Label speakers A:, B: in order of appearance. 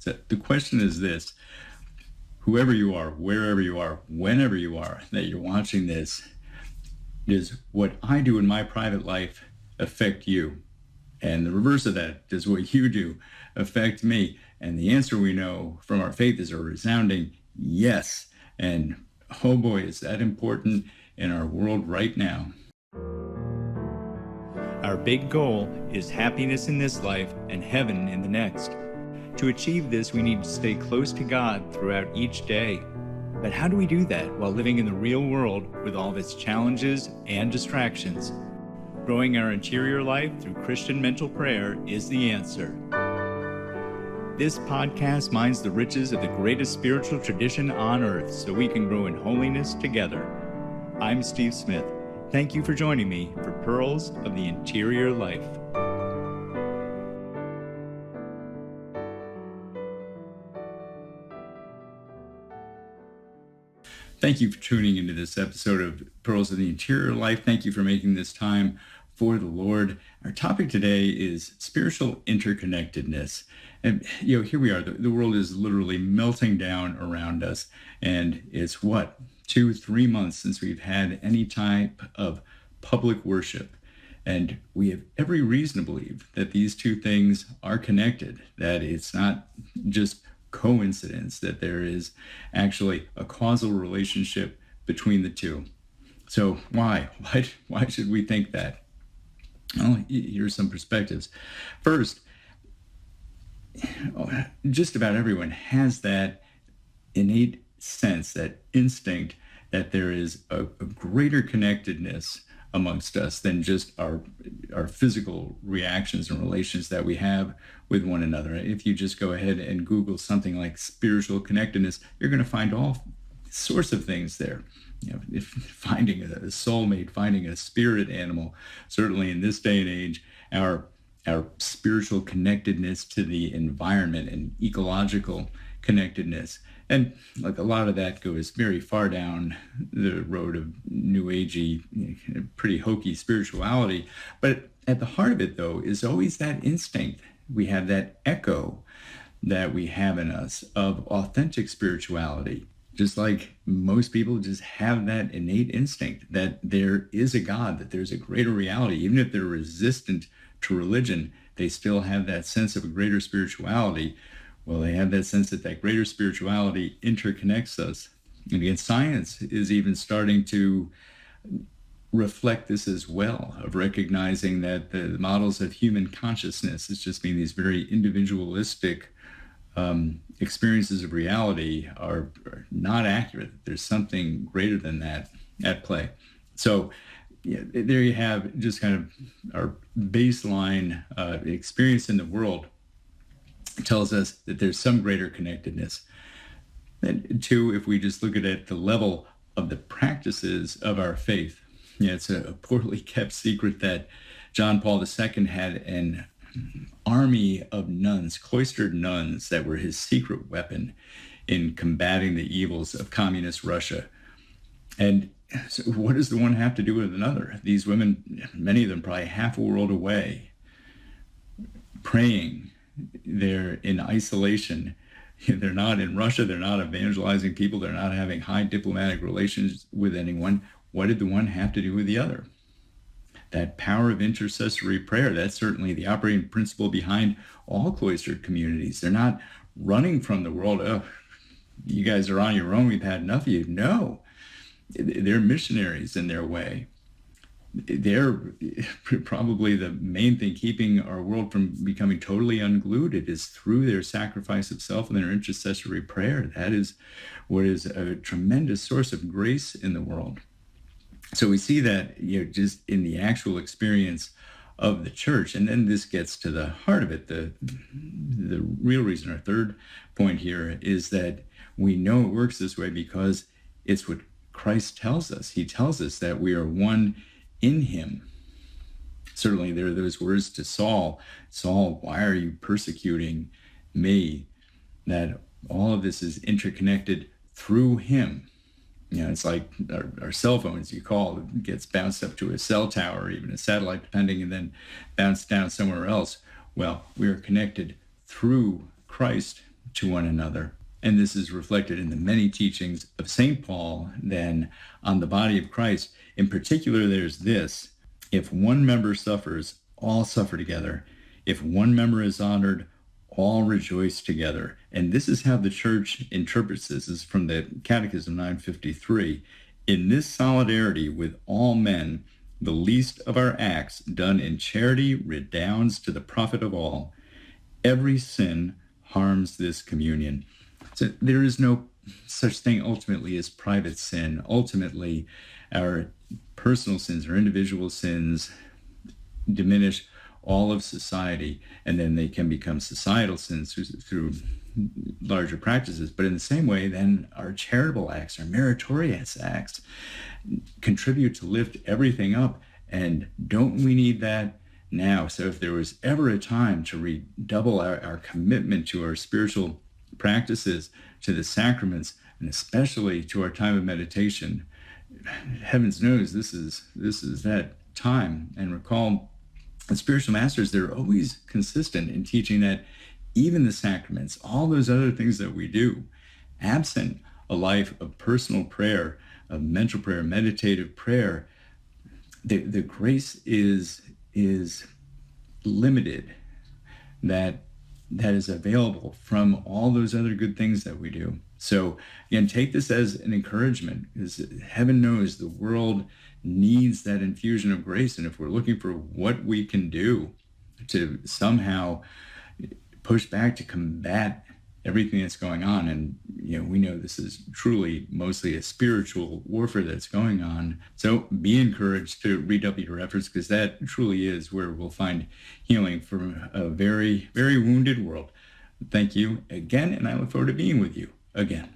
A: So the question is this: whoever you are, wherever you are, whenever you are that you're watching this, does what I do in my private life affect you? And the reverse of that, does what you do affect me? And the answer we know from our faith is a resounding yes. And oh boy, is that important in our world right now.
B: Our big goal is happiness in this life and heaven in the next. To achieve this, we need to stay close to God throughout each day. But how do we do that while living in the real world with all of its challenges and distractions? Growing our interior life through Christian mental prayer is the answer. This podcast mines the riches of the greatest spiritual tradition on earth so we can grow in holiness together. I'm Steve Smith. Thank you for joining me for Pearls of the Interior Life.
A: Thank you for tuning into this episode of Pearls of the Interior Life. Thank you for making this time for the Lord. Our topic today is spiritual interconnectedness. And, here we are. The world is literally melting down around us. And it's 2-3 months since we've had any type of public worship. And we have every reason to believe that these two things are connected, that it's not just coincidence, that there is actually a causal relationship between the two. So why should we think that? Well, here's some perspectives. First, just about everyone has that innate sense, that instinct that there is a greater connectedness amongst us than just our physical reactions and relations that we have with one another. If you just go ahead and Google something like spiritual connectedness, you're going to find all sorts of things there. If finding a soulmate, finding a spirit animal, certainly in this day and age, our spiritual connectedness to the environment and ecological connectedness. And like a lot of that goes very far down the road of new agey, pretty hokey spirituality. But at the heart of it, though, is always that instinct. We have that echo that we have in us of authentic spirituality. Just like most people just have that innate instinct that there is a God, that there's a greater reality. Even if they're resistant to religion, they still have that sense of a greater spirituality. Well, they have that sense that greater spirituality interconnects us. And again, science is even starting to reflect this as well, of recognizing that the models of human consciousness is just being these very individualistic experiences of reality are not accurate. There's something greater than that at play. So there you have just kind of our baseline experience in the world. It tells us that there's some greater connectedness. And two, if we just look at it at the level of the practices of our faith, it's a poorly kept secret that John Paul II had an army of nuns, cloistered nuns, that were his secret weapon in combating the evils of communist Russia. And so what does the one have to do with another? These women, many of them probably half a world away, praying. They're in isolation. They're not in Russia. They're not evangelizing people. They're not having high diplomatic relations with anyone. What did the one have to do with the other? That power of intercessory prayer, that's certainly the operating principle behind all cloistered communities. They're not running from the world. Oh, you guys are on your own. We've had enough of you. No, they're missionaries in their way. They're probably the main thing keeping our world from becoming totally unglued. It is through their sacrifice of self and their intercessory prayer. That is what is a tremendous source of grace in the world. So we see that, just in the actual experience of the church. And then this gets to the heart of it. The real reason, our third point here, is that we know it works this way because it's what Christ tells us. He tells us that we are one in him. Certainly there are those words to Saul, Saul, why are you persecuting me? That all of this is interconnected through him. It's like our cell phones. You call, it gets bounced up to a cell tower, even a satellite, depending, and then bounced down somewhere else. Well, we are connected through Christ to one another. And this is reflected in the many teachings of St. Paul then on the body of Christ. In particular, there's this: if one member suffers, all suffer together. If one member is honored, all rejoice together. And this is how the church interprets this. This is from the Catechism 953. In this solidarity with all men, the least of our acts done in charity redounds to the profit of all. Every sin harms this communion. So there is no such thing ultimately as private sin. Ultimately, our personal sins or individual sins diminish all of society, and then they can become societal sins through larger practices. But in the same way, then our charitable acts, our meritorious acts, contribute to lift everything up. And don't we need that now? So if there was ever a time to redouble our commitment to our spiritual practices, to the sacraments, and especially to our time of meditation, heavens knows this is that time. And recall, the spiritual masters, they're always consistent in teaching that even the sacraments, all those other things that we do, absent a life of personal prayer, of mental prayer, meditative prayer, the grace is limited that is available from all those other good things that we do. So again, take this as an encouragement, because heaven knows the world needs that infusion of grace. And if we're looking for what we can do to somehow push back, to combat everything that's going on, and we know this is truly mostly a spiritual warfare that's going on. So be encouraged to redouble your efforts, because that truly is where we'll find healing from a very, very wounded world. Thank you again, and I look forward to being with you again.